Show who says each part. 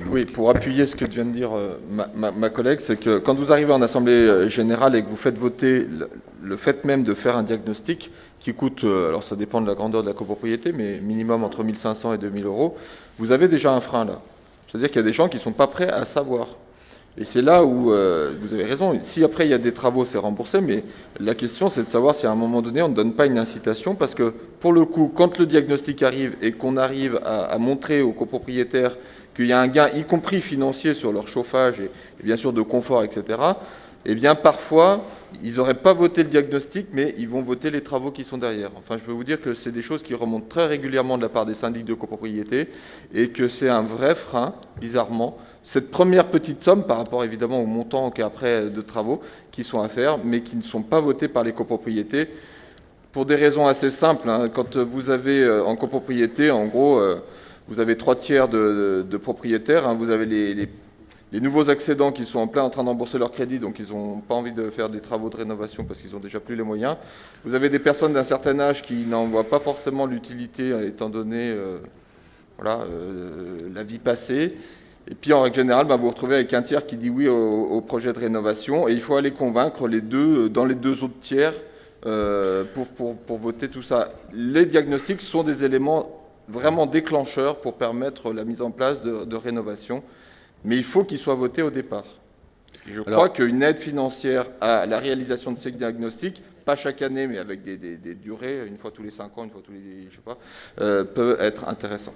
Speaker 1: Oui, pour appuyer ce que vient de dire ma collègue, c'est que quand vous arrivez en Assemblée générale et que vous faites voter le fait même de faire un diagnostic qui coûte, alors ça dépend de la grandeur de la copropriété, mais minimum entre 1 500 et 2 000 euros, vous avez déjà un frein là. C'est-à-dire qu'il y a des gens qui ne sont pas prêts à savoir. Et c'est là où vous avez raison. Si après il y a des travaux, c'est remboursé, mais la question c'est de savoir si à un moment donné on ne donne pas une incitation, parce que pour le coup, quand le diagnostic arrive et qu'on arrive à montrer aux copropriétaires qu'il y a un gain, y compris financier, sur leur chauffage et bien sûr de confort, etc., eh bien parfois ils n'auraient pas voté le diagnostic, mais ils vont voter les travaux qui sont derrière. Enfin, je veux vous dire que c'est des choses qui remontent très régulièrement de la part des syndics de copropriété et que c'est un vrai frein, bizarrement. Cette première petite somme, par rapport évidemment au montant qu'après de travaux qui sont à faire, mais qui ne sont pas votés par les copropriétés, pour des raisons assez simples. Hein. Quand vous avez en copropriété, en gros, vous avez 3 tiers de propriétaires, hein. Vous avez les nouveaux accédants qui sont en plein en train d'embourser leur crédit, donc ils n'ont pas envie de faire des travaux de rénovation parce qu'ils n'ont déjà plus les moyens. Vous avez des personnes d'un certain âge qui n'en voient pas forcément l'utilité, étant donné la vie passée. Et puis en règle générale, vous vous retrouvez avec un tiers qui dit oui au projet de rénovation, et il faut aller convaincre les deux, dans les 2 autres tiers pour voter tout ça. Les diagnostics sont des éléments vraiment déclencheurs pour permettre la mise en place de rénovation, mais il faut qu'ils soient votés au départ. Et je crois qu'une aide financière à la réalisation de ces diagnostics, pas chaque année, mais avec des durées, une fois tous les 5 ans, une fois tous les, je sais pas, peut être intéressant.